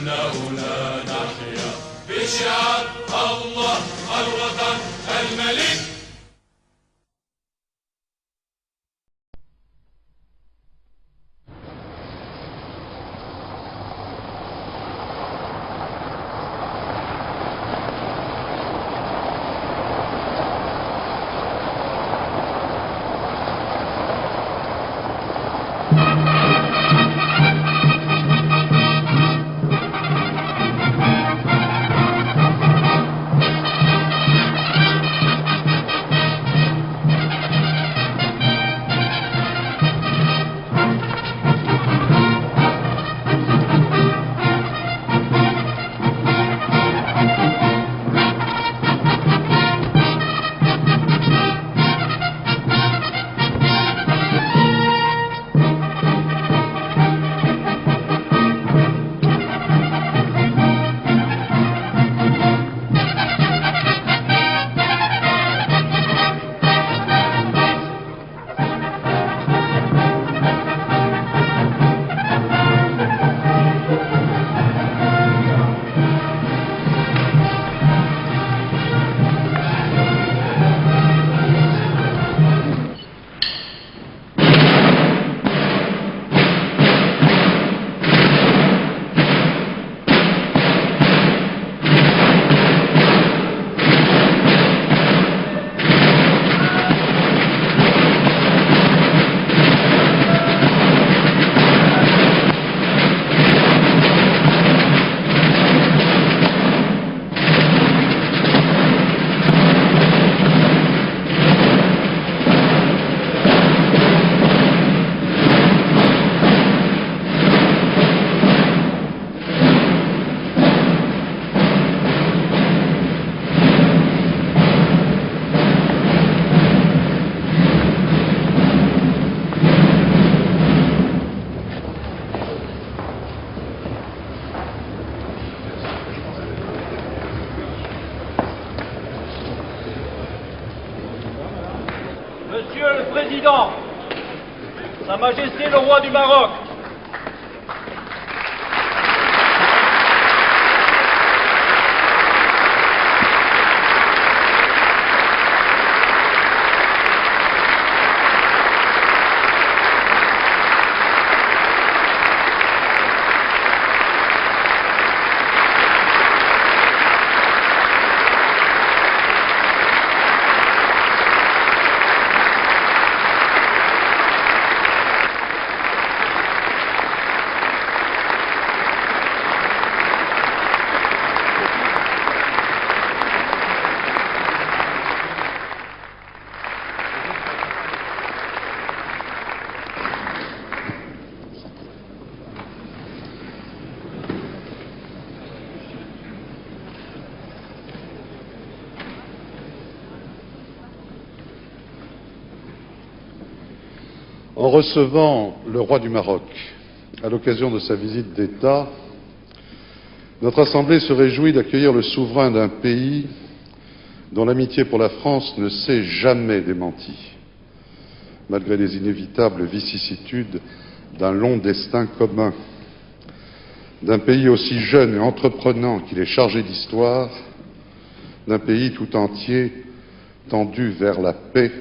إنه لا نحيا بشعار الله الوطن الملك. Monsieur le Président, Sa Majesté le Roi du Maroc, en recevant le roi du Maroc à l'occasion de sa visite d'État, notre Assemblée se réjouit d'accueillir le souverain d'un pays dont l'amitié pour la France ne s'est jamais démentie, malgré les inévitables vicissitudes d'un long destin commun, d'un pays aussi jeune et entreprenant qu'il est chargé d'histoire, d'un pays tout entier tendu vers la paix,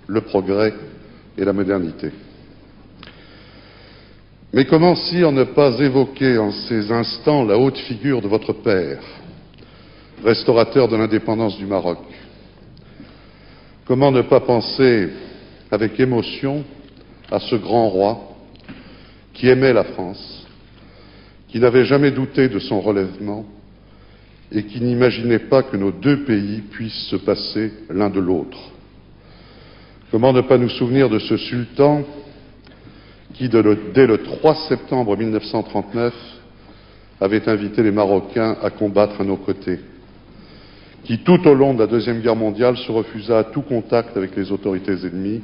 le progrès et la modernité. Mais comment sire ne pas évoquer en ces instants la haute figure de votre père, restaurateur de l'indépendance du Maroc? Comment ne pas penser avec émotion à ce grand roi qui aimait la France, qui n'avait jamais douté de son relèvement et qui n'imaginait pas que nos deux pays puissent se passer l'un de l'autre? Comment ne pas nous souvenir de ce sultan qui, dès le 3 septembre 1939, avait invité les Marocains à combattre à nos côtés, qui, tout au long de la Deuxième Guerre mondiale, se refusa à tout contact avec les autorités ennemies,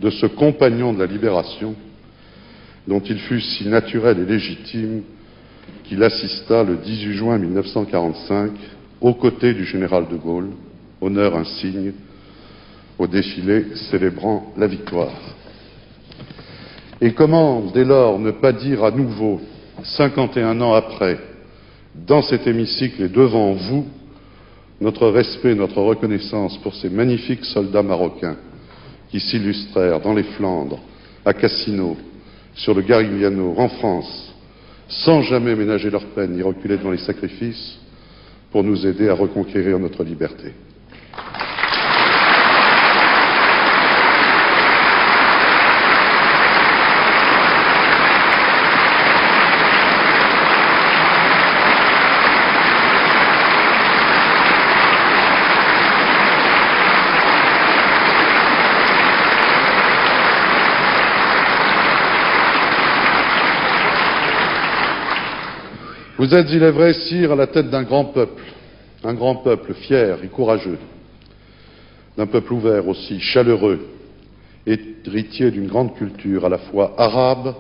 de ce compagnon de la libération dont il fut si naturel et légitime qu'il assista le 18 juin 1945 aux côtés du général de Gaulle, honneur insigne, au défilé célébrant la victoire. Et comment, dès lors, ne pas dire à nouveau 51 ans après, dans cet hémicycle et devant vous, notre respect, notre reconnaissance pour ces magnifiques soldats marocains qui s'illustrèrent dans les Flandres, à Cassino, sur le Garigliano, en France, sans jamais ménager leur peine ni reculer devant les sacrifices, pour nous aider à reconquérir notre liberté. Vous êtes, il est vrai, sire, à la tête d'un grand peuple fier et courageux, d'un peuple ouvert aussi, chaleureux, héritier d'une grande culture à la fois arabe,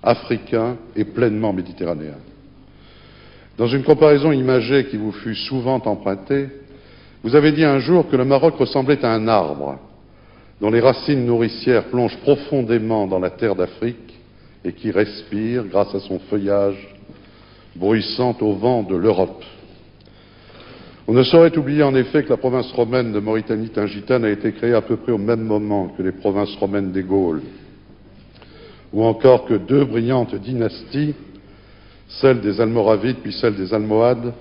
africain et pleinement méditerranéen. Dans une comparaison imagée qui vous fut souvent empruntée, vous avez dit un jour que le Maroc ressemblait à un arbre dont les racines nourricières plongent profondément dans la terre d'Afrique et qui respire grâce à son feuillage bruissant au vent de l'Europe. On ne saurait oublier en effet que la province romaine de Mauritanie-Tingitane a été créée à peu près au même moment que les provinces romaines des Gaules, ou encore que deux brillantes dynasties, celle des Almoravides puis celle des Almohades,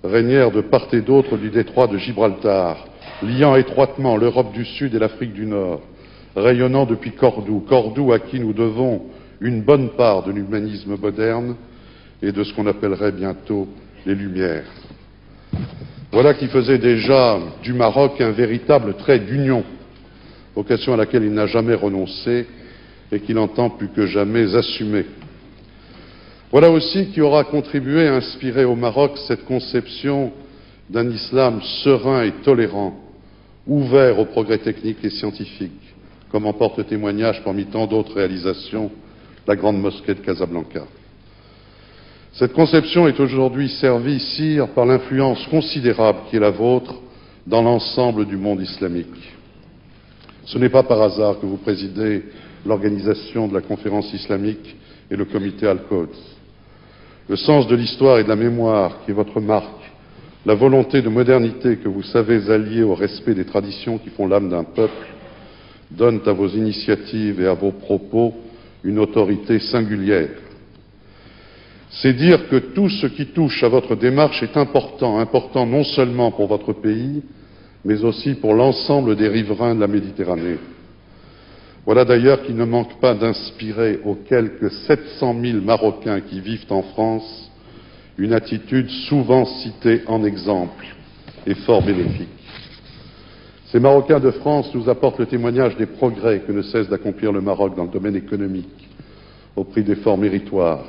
régnèrent de part et d'autre du détroit de Gibraltar, liant étroitement l'Europe du Sud et l'Afrique du Nord, rayonnant depuis Cordoue à qui nous devons une bonne part de l'humanisme moderne et de ce qu'on appellerait bientôt les Lumières. Voilà qui faisait déjà du Maroc un véritable trait d'union, vocation à laquelle il n'a jamais renoncé et qu'il entend plus que jamais assumer. Voilà aussi qui aura contribué à inspirer au Maroc cette conception d'un islam serein et tolérant, ouvert aux progrès techniques et scientifiques, comme en porte témoignage parmi tant d'autres réalisations la grande mosquée de Casablanca. Cette conception est aujourd'hui servie, sire, par l'influence considérable qui est la vôtre dans l'ensemble du monde islamique. Ce n'est pas par hasard que vous présidez l'organisation de la conférence islamique et le comité Al-Quds. Le sens de l'histoire et de la mémoire qui est votre marque, la volonté de modernité que vous savez allier au respect des traditions qui font l'âme d'un peuple, donnent à vos initiatives et à vos propos une autorité singulière. C'est dire que tout ce qui touche à votre démarche est important non seulement pour votre pays, mais aussi pour l'ensemble des riverains de la Méditerranée. Voilà d'ailleurs qui ne manque pas d'inspirer aux quelques 700 000 Marocains qui vivent en France une attitude souvent citée en exemple et fort bénéfique. Ces Marocains de France nous apportent le témoignage des progrès que ne cesse d'accomplir le Maroc dans le domaine économique, au prix d'efforts méritoires.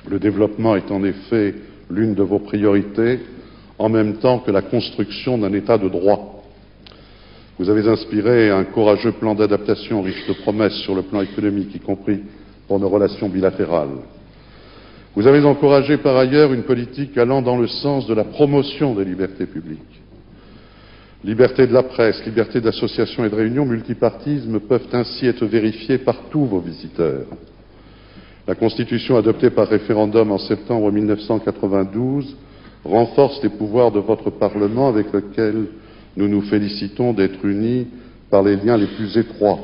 Le développement est en effet l'une de vos priorités, en même temps que la construction d'un État de droit. Vous avez inspiré un courageux plan d'adaptation riche de promesses sur le plan économique, y compris pour nos relations bilatérales. Vous avez encouragé par ailleurs une politique allant dans le sens de la promotion des libertés publiques. Liberté de la presse, liberté d'association et de réunion, multipartisme peuvent ainsi être vérifiés par tous vos visiteurs. La Constitution adoptée par référendum en septembre 1992 renforce les pouvoirs de votre Parlement avec lequel nous nous félicitons d'être unis par les liens les plus étroits,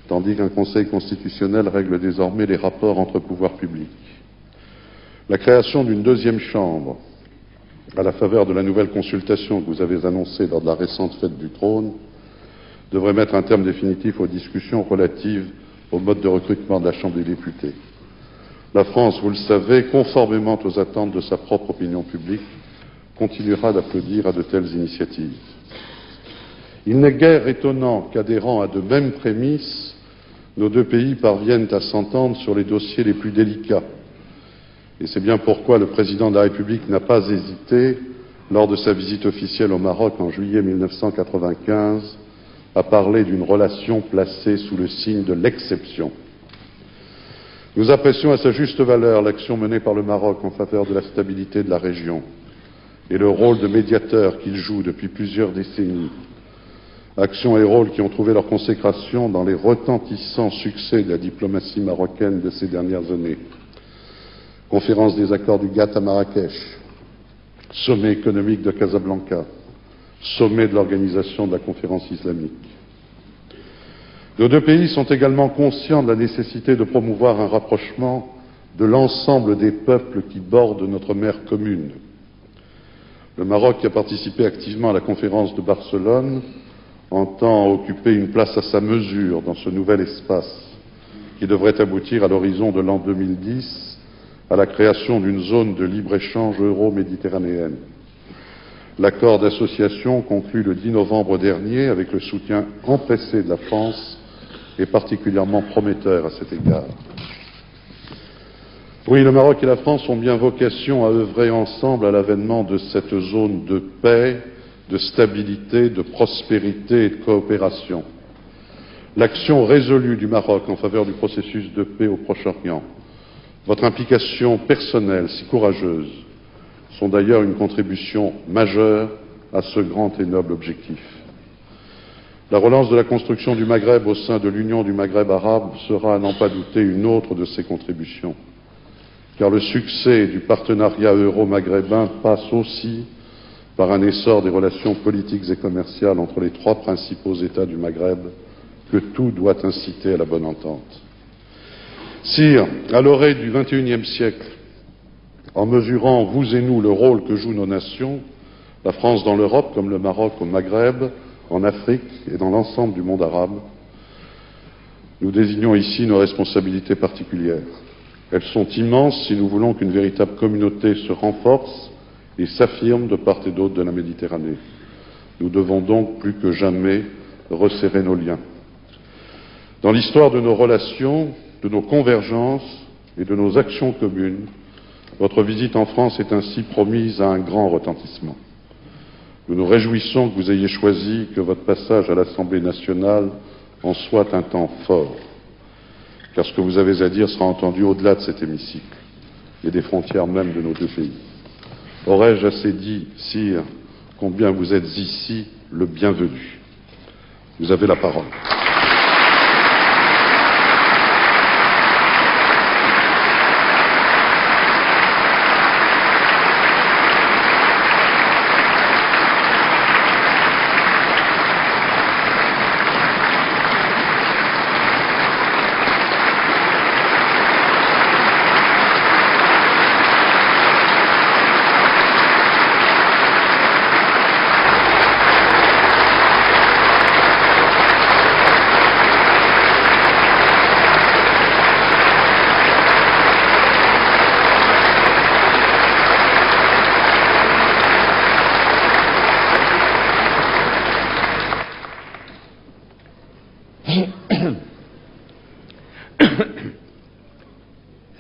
tandis qu'un Conseil constitutionnel règle désormais les rapports entre pouvoirs publics. La création d'une deuxième chambre, à la faveur de la nouvelle consultation que vous avez annoncée lors de la récente fête du trône, devrait mettre un terme définitif aux discussions relatives au mode de recrutement de la Chambre des députés. La France, vous le savez, conformément aux attentes de sa propre opinion publique, continuera d'applaudir à de telles initiatives. Il n'est guère étonnant qu'adhérant à de mêmes prémices, nos deux pays parviennent à s'entendre sur les dossiers les plus délicats. Et c'est bien pourquoi le président de la République n'a pas hésité, lors de sa visite officielle au Maroc en juillet 1995, à parler d'une relation placée sous le signe de l'exception. Nous apprécions à sa juste valeur l'action menée par le Maroc en faveur de la stabilité de la région et le rôle de médiateur qu'il joue depuis plusieurs décennies. Action et rôle qui ont trouvé leur consécration dans les retentissants succès de la diplomatie marocaine de ces dernières années. conférence des accords du GATT à Marrakech, sommet économique de Casablanca, sommet de l'Organisation de la conférence islamique. Nos deux pays sont également conscients de la nécessité de promouvoir un rapprochement de l'ensemble des peuples qui bordent notre mer commune. Le Maroc, qui a participé activement à la conférence de Barcelone, entend occuper une place à sa mesure dans ce nouvel espace qui devrait aboutir à l'horizon de l'an 2010 à la création d'une zone de libre-échange euro-méditerranéenne. L'accord d'association conclu le 10 novembre dernier avec le soutien empressé de la France est particulièrement prometteur à cet égard. Oui, le Maroc et la France ont bien vocation à œuvrer ensemble à l'avènement de cette zone de paix, de stabilité, de prospérité et de coopération. L'action résolue du Maroc en faveur du processus de paix au Proche-Orient, votre implication personnelle si courageuse, sont d'ailleurs une contribution majeure à ce grand et noble objectif. La relance de la construction du Maghreb au sein de l'Union du Maghreb arabe sera, à n'en pas douter, une autre de ces contributions, car le succès du partenariat euro-maghrébin passe aussi par un essor des relations politiques et commerciales entre les trois principaux États du Maghreb, que tout doit inciter à la bonne entente. Sire, à l'orée du XXIe siècle, en mesurant, vous et nous, le rôle que jouent nos nations, la France dans l'Europe comme le Maroc au Maghreb, en Afrique et dans l'ensemble du monde arabe, nous désignons ici nos responsabilités particulières. Elles sont immenses si nous voulons qu'une véritable communauté se renforce et s'affirme de part et d'autre de la Méditerranée. Nous devons donc plus que jamais resserrer nos liens. Dans l'histoire de nos relations, de nos convergences et de nos actions communes, votre visite en France est ainsi promise à un grand retentissement. Nous nous réjouissons que vous ayez choisi que votre passage à l'Assemblée nationale en soit un temps fort, car ce que vous avez à dire sera entendu au-delà de cet hémicycle et des frontières même de nos deux pays. Aurais-je assez dit, sire, combien vous êtes ici le bienvenu. Vous avez la parole.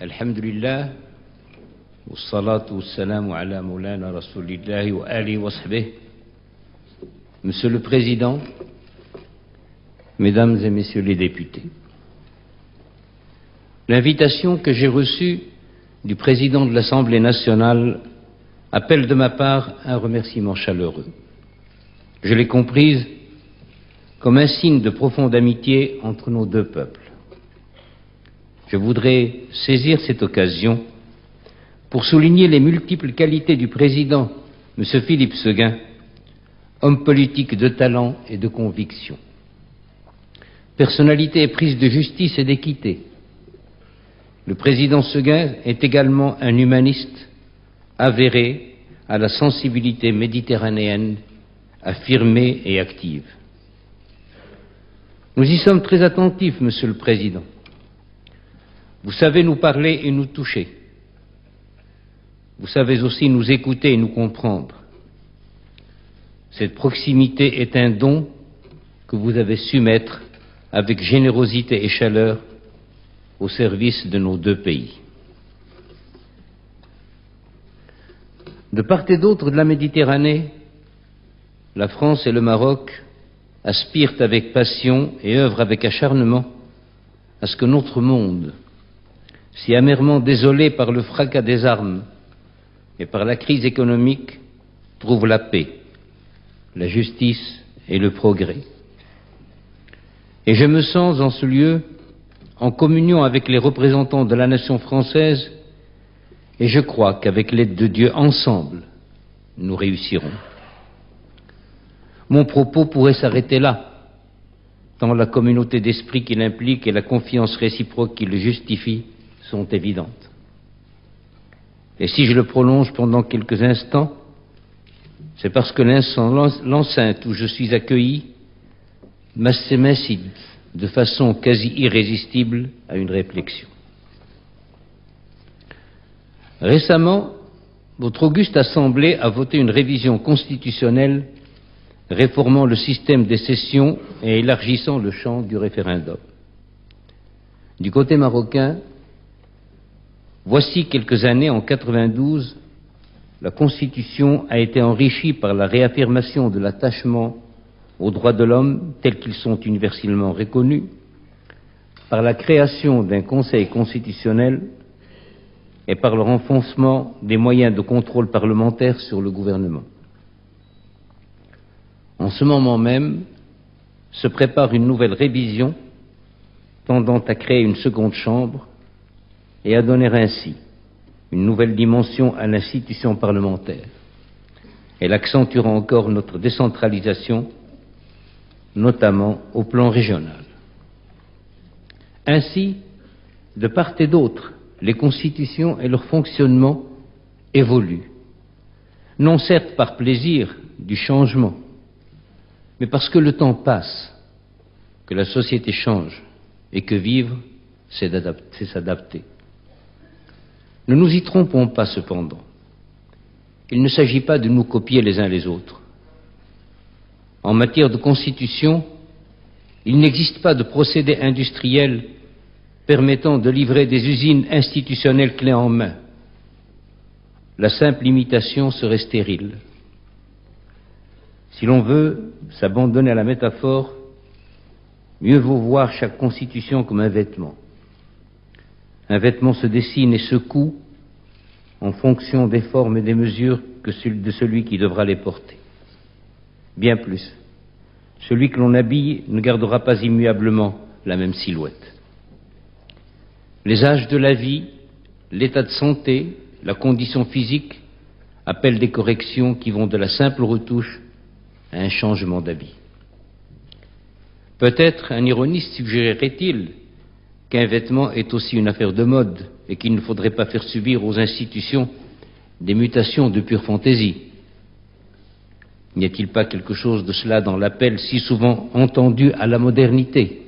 الحمد لله والصلاة والسلام على مولانا رسول الله وآله وصحبه. Monsieur le Président, Mesdames et Messieurs les députés, l'invitation que j'ai reçue du Président de l'Assemblée nationale appelle de ma part un remerciement chaleureux. Je l'ai comprise comme un signe de profonde amitié entre nos deux peuples. Je voudrais saisir cette occasion pour souligner les multiples qualités du président, M. Philippe Séguin, homme politique de talent et de conviction. Personnalité éprise de justice et d'équité. Le président Séguin est également un humaniste avéré à la sensibilité méditerranéenne, affirmée et active. Nous y sommes très attentifs, Monsieur le Président. Vous savez nous parler et nous toucher. Vous savez aussi nous écouter et nous comprendre. Cette proximité est un don que vous avez su mettre avec générosité et chaleur au service de nos deux pays. De part et d'autre de la Méditerranée, la France et le Maroc aspirent avec passion et œuvrent avec acharnement à ce que notre monde, si amèrement désolé par le fracas des armes et par la crise économique, trouve la paix, la justice et le progrès. Et je me sens en ce lieu en communion avec les représentants de la nation française Et je crois qu'avec l'aide de Dieu, ensemble, nous réussirons. Mon propos pourrait s'arrêter là, tant la communauté d'esprit qu'il implique et la confiance réciproque qui le justifie sont évidentes. Et si je le prolonge pendant quelques instants, c'est parce que l'enceinte où je suis accueilli m'incite de façon quasi irrésistible à une réflexion. Récemment, votre auguste Assemblée a voté une révision constitutionnelle réformant le système des sessions et élargissant le champ du référendum. Du côté marocain, voici quelques années, en 92, la Constitution a été enrichie par la réaffirmation de l'attachement aux droits de l'homme tels qu'ils sont universellement reconnus, par la création d'un Conseil constitutionnel et par le renforcement des moyens de contrôle parlementaire sur le gouvernement. En ce moment même, se prépare une nouvelle révision tendant à créer une seconde chambre et à donner ainsi une nouvelle dimension à l'institution parlementaire. Elle accentuera encore notre décentralisation, notamment au plan régional. Ainsi, de part et d'autre, les constitutions et leur fonctionnement évoluent, non certes par plaisir du changement, mais parce que le temps passe, que la société change et que vivre, c'est s'adapter. Ne nous y trompons pas cependant. Il ne s'agit pas de nous copier les uns les autres. En matière de constitution, il n'existe pas de procédé industriel permettant de livrer des usines institutionnelles clés en main. La simple imitation serait stérile. Si l'on veut s'abandonner à la métaphore, mieux vaut voir chaque constitution comme un vêtement. Un vêtement se dessine et se coud en fonction des formes et des mesures de celui qui devra les porter. Bien plus, celui que l'on habille ne gardera pas immuablement la même silhouette. Les âges de la vie, l'état de santé, la condition physique appellent des corrections qui vont de la simple retouche à un changement d'habit. Peut-être un ironiste suggérerait-il qu'un vêtement est aussi une affaire de mode et qu'il ne faudrait pas faire subir aux institutions des mutations de pure fantaisie. N'y a-t-il pas quelque chose de cela dans l'appel si souvent entendu à la modernité ?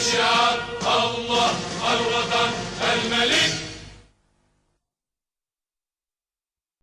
بشعار الله الوطن الملك